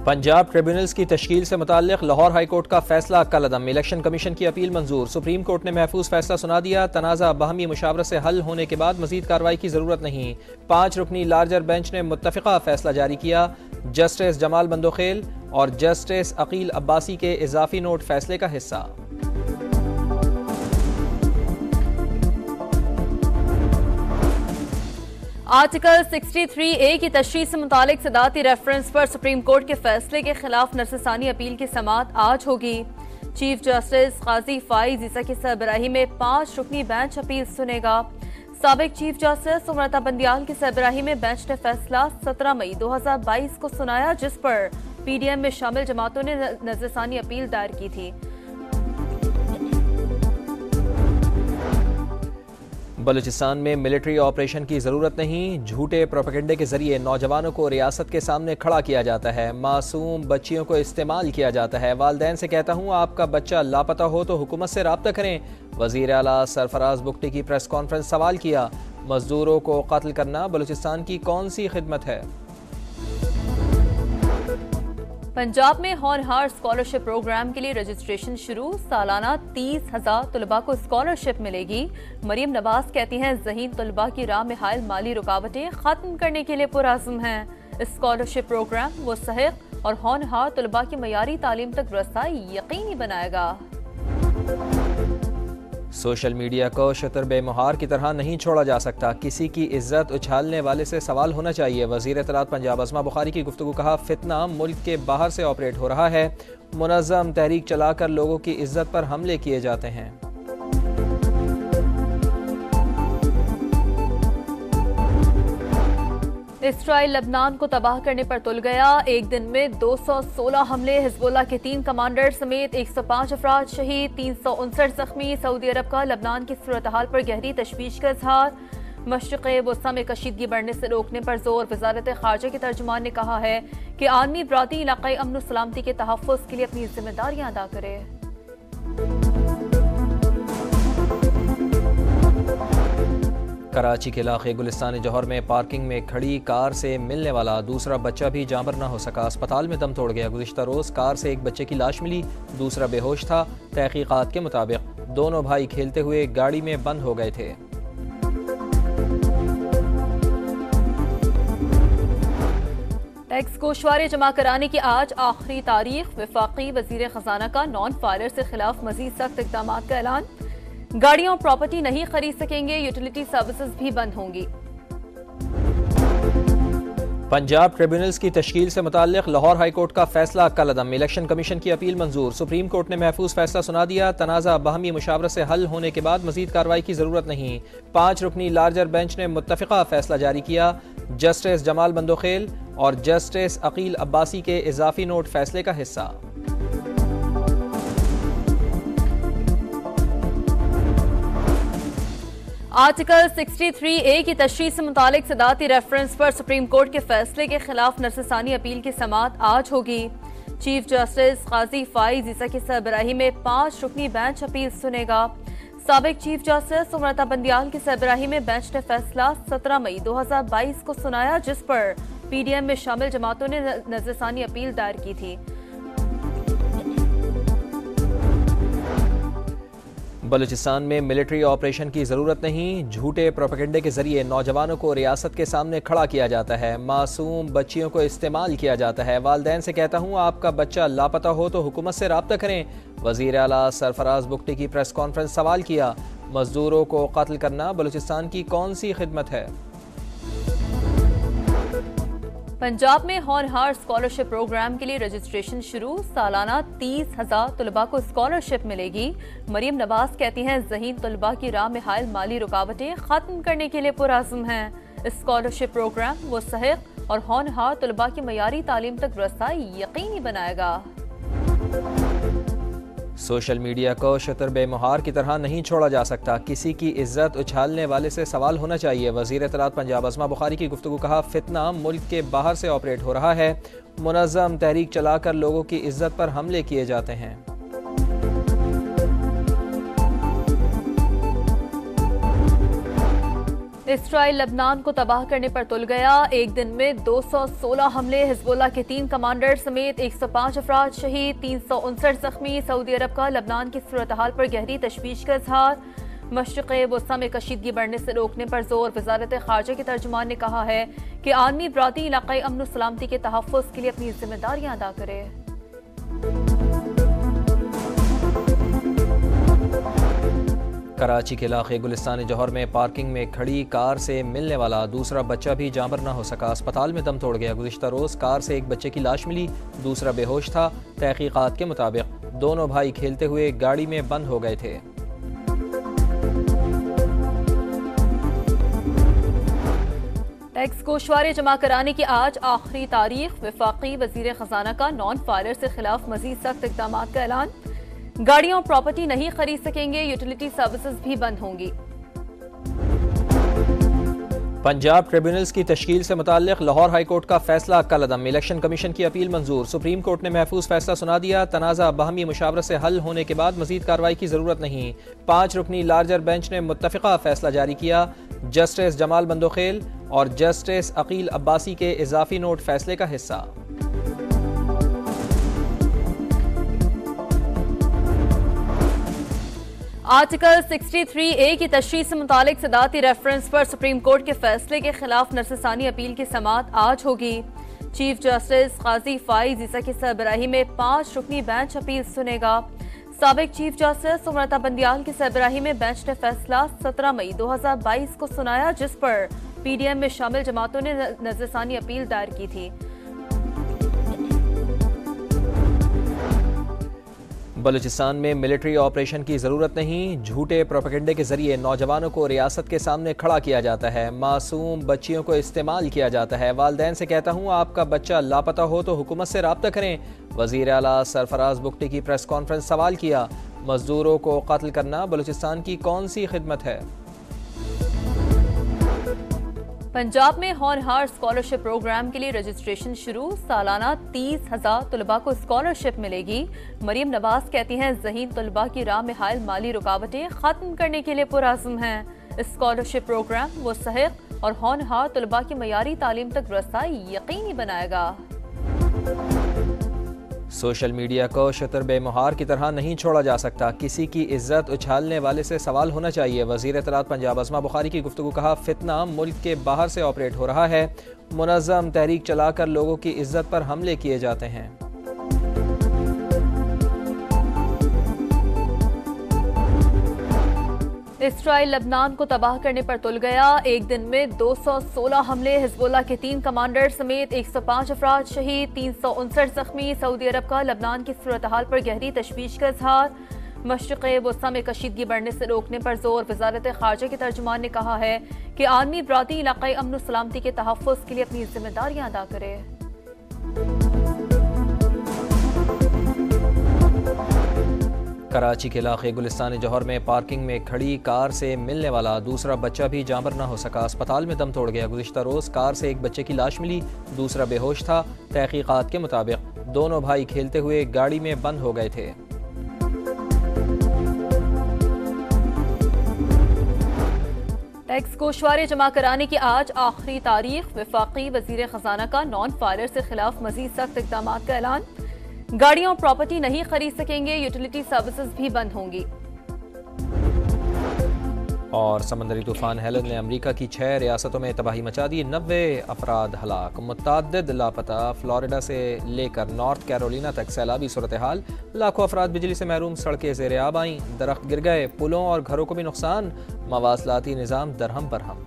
Punjab tribunals की तश्कील से मुताल्लिक Lahore high court का फैसला कलअदम। इलेक्शन कमीशन की अपील मंजूर। सुप्रीम कोर्ट ने महफूज फैसला सुना दिया। तनाज़ा बाहमी मुशावरत से हल होने के बाद मजीद कार्रवाई की जरूरत नहीं। 5 रुकनी लार्जर बेंच ने मुत्तफ़िका फैसला जारी किया। जस्टिस जमाल बंदोखेल और जस्टिस अकील अब्बासी के इजाफी नोट फैसले का हिस्सा। आर्टिकल 63A की तशरीह से मुतालिक सदाती रेफरेंस पर सुप्रीम कोर्ट के फैसले के खिलाफ नरससानी अपील की समाअत आज होगी। चीफ जस्टिस काजी फाइज ईसा की सरबराही में 5 रुकनी बेंच अपील सुनेगा। साबिक चीफ जस्टिस उमरता बंदियाल की सरबराही में बेंच ने फैसला 17 मई 2022 को सुनाया, जिस पर PDM में शामिल जमातों ने नजरसानी अपील दायर की थी। बलूचिस्तान में मिलिट्री ऑपरेशन की जरूरत नहीं। झूठे प्रोपेगेंडे के जरिए नौजवानों को रियासत के सामने खड़ा किया जाता है। मासूम बच्चियों को इस्तेमाल किया जाता है। वालिदैन से कहता हूँ, आपका बच्चा लापता हो तो हुकूमत से राब्ता करें। वजीर आला सरफराज बुगटी की प्रेस कॉन्फ्रेंस। सवाल किया, मजदूरों को कत्ल करना बलूचिस्तान की कौन सी खिदमत है। पंजाब में होनहार स्कॉलरशिप प्रोग्राम के लिए रजिस्ट्रेशन शुरू। सालाना 30,000 तलबा को स्कॉलरशिप मिलेगी। मरीम नवाज कहती हैं, ज़हीन तलबा की राह में हायल माली रुकावटें खत्म करने के लिए पुरअज़्म हैं। स्कॉलरशिप प्रोग्राम वो सहिक और होनहार तलबा की मयारी तालीम तक रसाई यकीनी बनाएगा। सोशल मीडिया को शतर बेमुहार की तरह नहीं छोड़ा जा सकता। किसी की इज्जत उछालने वाले से सवाल होना चाहिए। वज़ीर इत्तलात पंजाब अज़मा बुखारी की गुफ्तगू। कहा, फितना मुल्क के बाहर से ऑपरेट हो रहा है। मुनज़्ज़म तहरीक चलाकर लोगों की इज्जत पर हमले किए जाते हैं। इसराइल लबनान को तबाह करने पर तुल गया। एक दिन में 216 हमले। हिजबुल्लाह के 3 कमांडर समेत 105 अफराद शहीद, 359 जख्मी। सऊदी अरब का लबनान की सूरत हाल पर गहरी तशवीश का इजहार। मशरिक़ वस्ता में कशीदगी बढ़ने से रोकने पर जोर। वजारत खारजा के तर्जुमान ने कहा है कि आलमी बरादरी इलाक़ाई अमन और सलामती के तहफ़्फ़ुज़ के लिए अपनी जिम्मेदारियां अदा करे। कराची के इलाके गुलिस्तान जौहर में पार्किंग में खड़ी कार से मिलने वाला दूसरा बच्चा भी जांबर न हो सका। अस्पताल में दम तोड़ गया। गुज़िश्ता रोज़ कार से एक बच्चे की लाश मिली, दूसरा बेहोश था। तहकीकात के मुताबिक दोनों भाई खेलते हुए गाड़ी में बंद हो गए थे। टैक्स गोशवारे जमा कराने की आज आखिरी तारीख। वफाकी वजीर खजाना का नॉन फाइलर से खिलाफ मजीद सख्त इक़दाम का ऐलान। गाड़ियां और प्रॉपर्टी नहीं खरीद सकेंगे। यूटिलिटी सर्विसेज भी बंद होंगी। पंजाब ट्रिब्यूनल्स की तश्कील से मुताल्लिक लाहौर हाई कोर्ट का फैसला कलअदम। इलेक्शन कमीशन की अपील मंजूर। सुप्रीम कोर्ट ने महफूज फैसला सुना दिया। तनाज़ा बाहमी मुशावरत से हल होने के बाद मजीद कार्रवाई की जरूरत नहीं। 5 रुकनी लार्जर बेंच ने मुत्तफ़िका फैसला जारी किया। जस्टिस जमाल बंदोखेल और जस्टिस अकील अब्बासी के इजाफी नोट फैसले का हिस्सा। आर्टिकल 63A की तशरीह से मुतालिक सदाती रेफरेंस पर सुप्रीम कोर्ट के फैसले के खिलाफ नरससानी अपील की समाअत आज होगी। चीफ जस्टिस काजी फाइज ईसा की सरबराही में 5 रुकनी बेंच अपील सुनेगा। साबिक चीफ जस्टिस उमरता बंदियाल की सरबराही में बेंच ने फैसला 17 मई 2022 को सुनाया, जिस पर PDM में शामिल जमातों ने नजरसानी अपील दायर की थी। बलूचिस्तान में मिलिट्री ऑपरेशन की जरूरत नहीं। झूठे प्रोपेगेंडे के जरिए नौजवानों को रियासत के सामने खड़ा किया जाता है। मासूम बच्चियों को इस्तेमाल किया जाता है। वालिदैन से कहता हूँ, आपका बच्चा लापता हो तो हुकूमत से राब्ता करें। वजीर आला सरफराज बुगटी की प्रेस कॉन्फ्रेंस। सवाल किया, मजदूरों को कत्ल करना बलूचिस्तान की कौन सी खिदमत है। पंजाब में होनहार स्कॉलरशिप प्रोग्राम के लिए रजिस्ट्रेशन शुरू। सालाना 30,000 तलबा को स्कॉलरशिप मिलेगी। मरीम नवाज कहती हैं, ज़हीन तलबा की राह में हायल माली रुकावटें खत्म करने के लिए पुरअज़्म हैं। स्कॉलरशिप प्रोग्राम वो सहिक और होनहार तलबा की मयारी तालीम तक रसाई यकीनी बनाएगा। सोशल मीडिया को शतर बेमुहार की तरह नहीं छोड़ा जा सकता। किसी की इज्जत उछालने वाले से सवाल होना चाहिए। वज़ीर इत्तलात पंजाब अज़मा बुखारी की गुफ्तगू। कहा, फितना मुल्क के बाहर से ऑपरेट हो रहा है। मुनज़्ज़म तहरीक चलाकर लोगों की इज्जत पर हमले किए जाते हैं। इसराइल लबनान को तबाह करने पर तुल गया। एक दिन में 216 हमले, हिजबुल्लाह के 3 कमांडर समेत 105 अफराद शहीद, 359 जख्मी। सऊदी अरब का लबनान की सूरत हाल पर गहरी तशवीश का इजहार। मशरिक़ वस्ता में कशीदगी बढ़ने से रोकने पर जोर। वजारत खारजा के तर्जुमान ने कहा है कि आलमी बरादरी इलाक़ाई अमन सलामती के तहफ़्फ़ुज़ के लिए अपनी जिम्मेदारियां अदा करे। कराची के इलाके गुलिस्तान जौहर में पार्किंग में खड़ी कार से मिलने वाला दूसरा बच्चा भी जांबर न हो सका, अस्पताल में दम तोड़ गया। गुज़िश्ता रोज़ कार से एक बच्चे की लाश मिली, दूसरा बेहोश था। तहकीकात के मुताबिक दोनों भाई खेलते हुए गाड़ी में बंद हो गए थे। टैक्स गोशवारे जमा कराने की आज आखिरी तारीख। वफाकी वजीर खजाना का नॉन फायरर से खिलाफ मजीद सख्त इक़दाम का ऐलान। गाड़ियां और प्रॉपर्टी नहीं खरीद सकेंगे, यूटिलिटी सर्विसेज भी बंद होंगी। पंजाब ट्रिब्यूनल्स की तश्कील से मुताल्लिक लाहौर हाई कोर्ट का फैसला कलअदम। इलेक्शन कमीशन की अपील मंजूर। सुप्रीम कोर्ट ने महफूज फैसला सुना दिया। तनाज़ा बाहमी मुशावरत से हल होने के बाद मजीद कार्रवाई की जरूरत नहीं। 5 रुकनी लार्जर बेंच ने मुत्तफ़िका फैसला जारी किया। जस्टिस जमाल बंदोखेल और जस्टिस अकील अब्बासी के इजाफी नोट फैसले का हिस्सा। आर्टिकल 63A की तशरीह से मुतालिक सदाती रेफरेंस पर सुप्रीम कोर्ट के फैसले के खिलाफ नरससानी अपील की समाअत आज होगी। चीफ जस्टिस काजी फाइज ईसा की सरबराही में 5 रुकनी बेंच अपील सुनेगा। साबिक चीफ जस्टिस उमरता बंदियाल की सरबराही में बेंच ने फैसला 17 मई 2022 को सुनाया, जिस पर PDM में शामिल जमातों ने नजरसानी अपील दायर की थी। बलूचिस्तान में मिलिट्री ऑपरेशन की ज़रूरत नहीं, झूठे प्रोपेगेंडे के जरिए नौजवानों को रियासत के सामने खड़ा किया जाता है। मासूम बच्चियों को इस्तेमाल किया जाता है। वालिदैन से कहता हूँ, आपका बच्चा लापता हो तो हुकूमत से राब्ता करें। वज़ीर आला सरफराज बुगटी की प्रेस कॉन्फ्रेंस। सवाल किया, मजदूरों को कत्ल करना बलूचिस्तान की कौन सी खिदमत है। पंजाब में होनहार स्कॉलरशिप प्रोग्राम के लिए रजिस्ट्रेशन शुरू। सालाना 30,000 तलबा को स्कॉलरशिप मिलेगी। मरीम नवाज कहती हैं, ज़हीन तलबा की राह में हायल माली रुकावटें खत्म करने के लिए पुरअज़्म हैं। स्कॉलरशिप प्रोग्राम मुस्तहिक और होनहार तलबा की मयारी तालीम तक रसाई यकीनी बनाएगा। सोशल मीडिया को शतर बेमुहार की तरह नहीं छोड़ा जा सकता। किसी की इज्जत उछालने वाले से सवाल होना चाहिए। वज़ीर इत्तलात पंजाब अस्मा बुखारी की गुफ्तगू। कहा, फितना मुल्क के बाहर से ऑपरेट हो रहा है। मुनज़्ज़म तहरीक चलाकर लोगों की इज्जत पर हमले किए जाते हैं। इसराइल लबनान को तबाह करने पर तुल गया। एक दिन में 216 हमले, हिजबुल्लाह के 3 कमांडर समेत 105 अफराद शहीद, 359 जख्मी। सऊदी अरब का लबनान की सूरत हाल पर गहरी तशवीश का इजहार। मशरिक़ वस्ता में कशीदगी बढ़ने से रोकने पर जोर। वजारत खारजा के तर्जुमान ने कहा है कि आलमी बरादरी इलाक़ाई अमन सलामती के तहफ़्फ़ुज़ के लिए अपनी जिम्मेदारियां अदा करे। कराची के इलाके गुलिस्तान जौहर में पार्किंग में खड़ी कार से मिलने वाला दूसरा बच्चा भी जांबर न हो सका, अस्पताल में दम तोड़ गया। गुज़िश्ता रोज़ कार से एक बच्चे की लाश मिली, दूसरा बेहोश था। तहकीकात के मुताबिक दोनों भाई खेलते हुए गाड़ी में बंद हो गए थे। टैक्स गोशवारे जमा कराने की आज आखिरी तारीख। वफाकी वजीर खजाना का नॉन फायरर से खिलाफ मजीद सख्त इक़दाम का ऐलान। गाड़ियां और प्रॉपर्टी नहीं खरीद सकेंगे, यूटिलिटी सर्विसेज भी बंद होंगी। और समंदरी तूफान हेलन ने अमेरिका की 6 रियासतों में तबाही मचा दी। 90 अफराद हलाक, मुतअद्दिद लापता। फ्लोरिडा से लेकर नॉर्थ कैरोलिना तक सैलाबी सूरत हाल। लाखों अफराद बिजली से महरूम, सड़कें ज़ेर आब आईं, दरख्त गिर गए, पुलों और घरों को भी नुकसान। मवासलाती निज़ाम दरहम बरहम।